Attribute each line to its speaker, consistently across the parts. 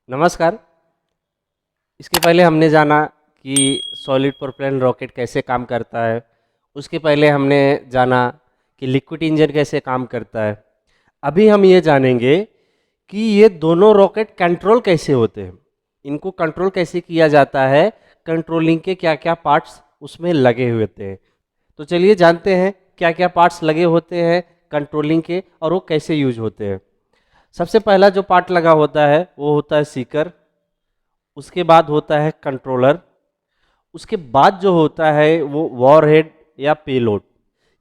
Speaker 1: नमस्कार। इसके पहले हमने जाना कि सॉलिड प्रोपेलर रॉकेट कैसे काम करता है। उसके पहले हमने जाना कि लिक्विड इंजन कैसे काम करता है। अभी हम ये जानेंगे कि ये दोनों रॉकेट कंट्रोल कैसे होते हैं, इनको कंट्रोल कैसे किया जाता है, कंट्रोलिंग के क्या क्या पार्ट्स उसमें लगे हुए होते हैं। तो चलिए जानते हैं क्या क्या पार्ट्स लगे होते हैं कंट्रोलिंग के और वो कैसे यूज होते हैं। सबसे पहला जो पार्ट लगा होता है वो होता है सीकर, उसके बाद होता है कंट्रोलर, उसके बाद जो होता है वो वॉरहेड या पेलोड।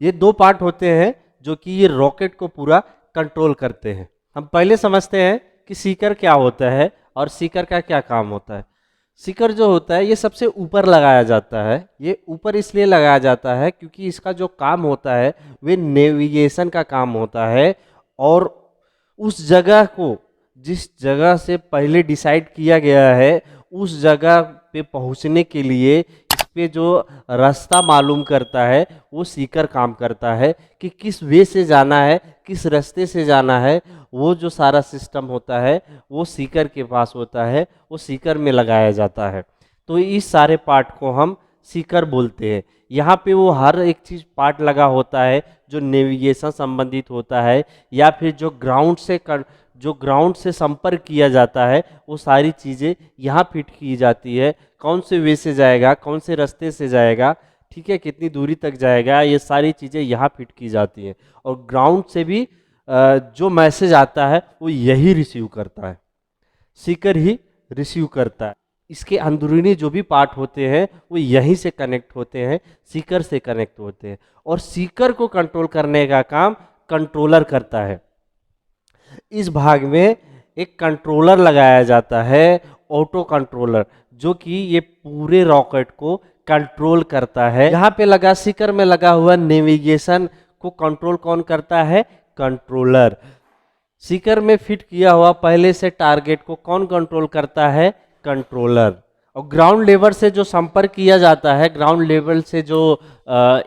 Speaker 1: ये दो पार्ट होते हैं जो कि ये रॉकेट को पूरा कंट्रोल करते हैं। हम पहले समझते हैं कि सीकर क्या होता है और सीकर का क्या काम होता है। सीकर जो होता है ये सबसे ऊपर लगाया जाता है। ये ऊपर इसलिए लगाया जाता है क्योंकि इसका जो काम होता है वे नेविगेशन का काम होता है, और उस जगह को जिस जगह से पहले डिसाइड किया गया है उस जगह पे पहुंचने के लिए इस पे जो रास्ता मालूम करता है वो सीकर काम करता है कि किस वे से जाना है, किस रास्ते से जाना है। वो जो सारा सिस्टम होता है वो सीकर के पास होता है, वो सीकर में लगाया जाता है। तो इस सारे पार्ट को हम सीकर बोलते हैं। यहाँ पे वो हर एक चीज़ पार्ट लगा होता है जो नेविगेशन संबंधित होता है या फिर जो ग्राउंड से संपर्क किया जाता है वो सारी चीज़ें यहाँ फिट की जाती है। कौन से वे से जाएगा, कौन से रास्ते से जाएगा, ठीक है, कितनी दूरी तक जाएगा, ये सारी चीज़ें यहाँ फिट की जाती हैं। और ग्राउंड से भी जो मैसेज आता है वो यही रिसीव करता है, सीकर ही रिसीव करता है। इसके अंदरूनी जो भी पार्ट होते हैं वो यहीं से कनेक्ट होते हैं, सीकर से कनेक्ट होते हैं, और सीकर को कंट्रोल करने का काम कंट्रोलर करता है। इस भाग में एक कंट्रोलर लगाया जाता है, ऑटो कंट्रोलर, जो कि ये पूरे रॉकेट को कंट्रोल करता है। यहाँ पे लगा सीकर में लगा हुआ नेविगेशन को कंट्रोल कौन करता है? कंट्रोलर। सीकर में फिट किया हुआ पहले से टारगेट को कौन कंट्रोल करता है? कंट्रोलर। और ग्राउंड लेवल से जो संपर्क किया जाता है, ग्राउंड लेवल से जो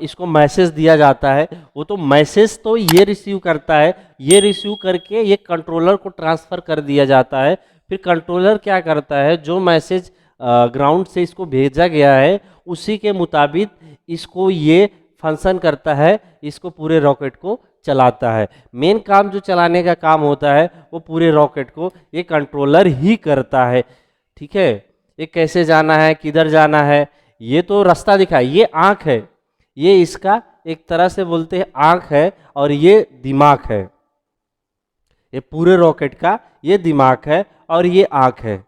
Speaker 1: इसको मैसेज दिया जाता है, वो तो मैसेज तो ये रिसीव करता है, ये रिसीव करके ये कंट्रोलर को ट्रांसफ़र कर दिया जाता है। फिर कंट्रोलर क्या करता है, जो मैसेज ग्राउंड से इसको भेजा गया है उसी के मुताबिक इसको ये फंक्शन करता है, इसको पूरे रॉकेट को चलाता है। मेन काम जो चलाने का काम होता है वो पूरे रॉकेट को ये कंट्रोलर ही करता है। ठीक है, ये कैसे जाना है, किधर जाना है, ये तो रास्ता दिखा, ये आँख है, ये इसका एक तरह से बोलते हैं आँख है, और ये दिमाग है। ये पूरे रॉकेट का ये दिमाग है और ये आँख है।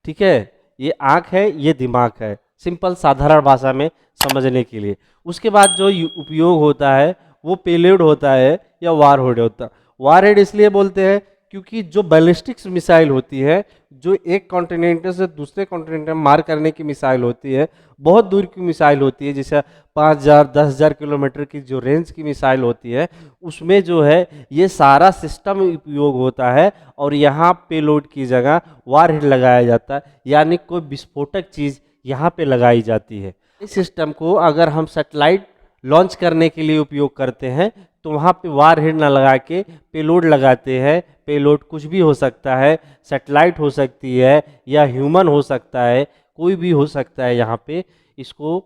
Speaker 1: ठीक है, ये आँख है, ये दिमाग है, सिंपल साधारण भाषा में समझने के लिए। उसके बाद जो उपयोग होता है वो पेलोड होता है या वारहेड होता है। वारहेड इसलिए बोलते हैं क्योंकि जो बैलिस्टिक्स मिसाइल होती है, जो एक कॉन्टिनेंट से दूसरे कॉन्टिनेंट में मार करने की मिसाइल होती है, बहुत दूर की मिसाइल होती है, जैसे 5,000 10,000 किलोमीटर की जो रेंज की मिसाइल होती है, उसमें जो है ये सारा सिस्टम उपयोग होता है। और यहाँ पेलोड की जगह वारहेड लगाया जाता है, यानी कोई विस्फोटक चीज़ यहाँ पे लगाई जाती है। इस सिस्टम को अगर हम सैटेलाइट लॉन्च करने के लिए उपयोग करते हैं तो वहाँ पे वारहेड ना लगा के पेलोड लगाते हैं। पेलोड कुछ भी हो सकता है, सैटेलाइट हो सकती है या ह्यूमन हो सकता है, कोई भी हो सकता है यहाँ पे, इसको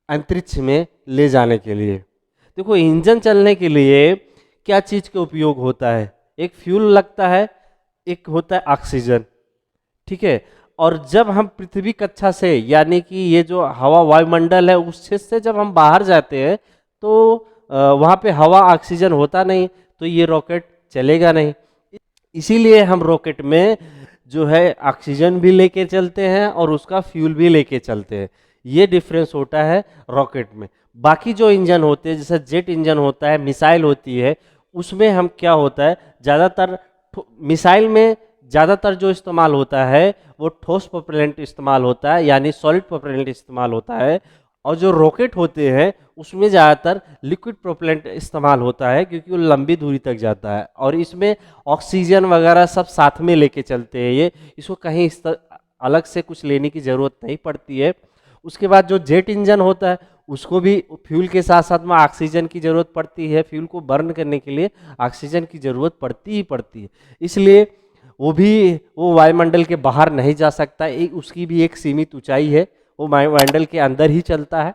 Speaker 1: अंतरिक्ष में ले जाने के लिए। देखो, इंजन चलने के लिए क्या चीज़ का उपयोग होता है? एक फ्यूल लगता है, एक होता है ऑक्सीजन। ठीक है, और जब हम पृथ्वी कक्षा से, यानी कि ये जो हवा वायुमंडल है उससे जब हम बाहर जाते हैं तो वहाँ पे हवा ऑक्सीजन होता नहीं, तो ये रॉकेट चलेगा नहीं। इसीलिए हम रॉकेट में जो है ऑक्सीजन भी लेके चलते हैं और उसका फ्यूल भी लेके चलते हैं। ये डिफरेंस होता है रॉकेट में। बाकी जो इंजन होते हैं, जैसे जेट इंजन होता है, मिसाइल होती है, उसमें हम क्या होता है, ज़्यादातर मिसाइल में ज़्यादातर जो इस्तेमाल होता है वो ठोस प्रोपेलेंट इस्तेमाल होता है, यानी सॉलिड प्रोपेलेंट इस्तेमाल होता है। और जो रॉकेट होते हैं उसमें ज़्यादातर लिक्विड प्रोपेलेंट इस्तेमाल होता है, क्योंकि वो लंबी दूरी तक जाता है और इसमें ऑक्सीजन वगैरह सब साथ में लेके चलते हैं। ये इसको कहीं अलग से कुछ लेने की ज़रूरत नहीं पड़ती है। उसके बाद जो जेट इंजन होता है उसको भी फ्यूल के साथ साथ में ऑक्सीजन की ज़रूरत पड़ती है। फ्यूल को बर्न करने के लिए ऑक्सीजन की ज़रूरत पड़ती ही पड़ती है। इसलिए वो वायुमंडल के बाहर नहीं जा सकता, एक उसकी भी एक सीमित ऊंचाई है, वो वायुमंडल के अंदर ही चलता है,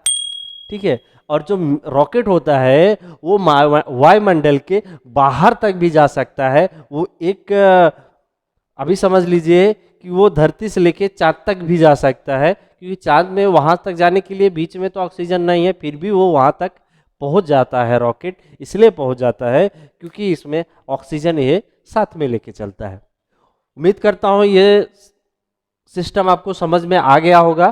Speaker 1: ठीक है। और जो रॉकेट होता है वो वायुमंडल के बाहर तक भी जा सकता है। वो एक अभी समझ लीजिए कि वो धरती से लेके चांद तक भी जा सकता है, क्योंकि चांद में वहां तक जाने के लिए बीच में तो ऑक्सीजन नहीं है, फिर भी वो वहां तक पहुंच जाता है रॉकेट। इसलिए पहुंच जाता है क्योंकि इसमें ऑक्सीजन ये साथ में लेके चलता है। उम्मीद करता हूँ ये सिस्टम आपको समझ में आ गया होगा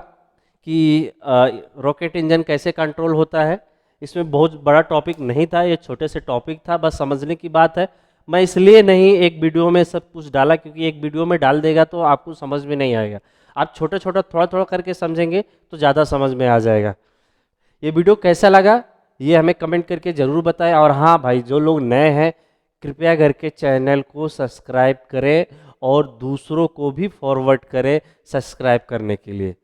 Speaker 1: कि रॉकेट इंजन कैसे कंट्रोल होता है। इसमें बहुत बड़ा टॉपिक नहीं था, ये छोटे से टॉपिक था, बस समझने की बात है। मैं इसलिए नहीं एक वीडियो में सब कुछ डाला, क्योंकि एक वीडियो में डाल देगा तो आपको समझ में नहीं आएगा। आप छोटा छोटा थोड़ा थोड़ा करके समझेंगे तो ज़्यादा समझ में आ जाएगा। ये वीडियो कैसा लगा ये हमें कमेंट करके ज़रूर बताएं। और हाँ भाई, जो लोग नए हैं कृपया करके चैनल को सब्सक्राइब करें और दूसरों को भी फॉरवर्ड करें सब्सक्राइब करने के लिए।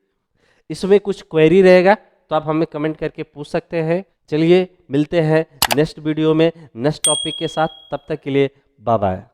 Speaker 1: इसमें कुछ क्वेरी रहेगा तो आप हमें कमेंट करके पूछ सकते हैं। चलिए मिलते हैं नेक्स्ट वीडियो में नेक्स्ट टॉपिक के साथ, तब तक के लिए बाय बाय।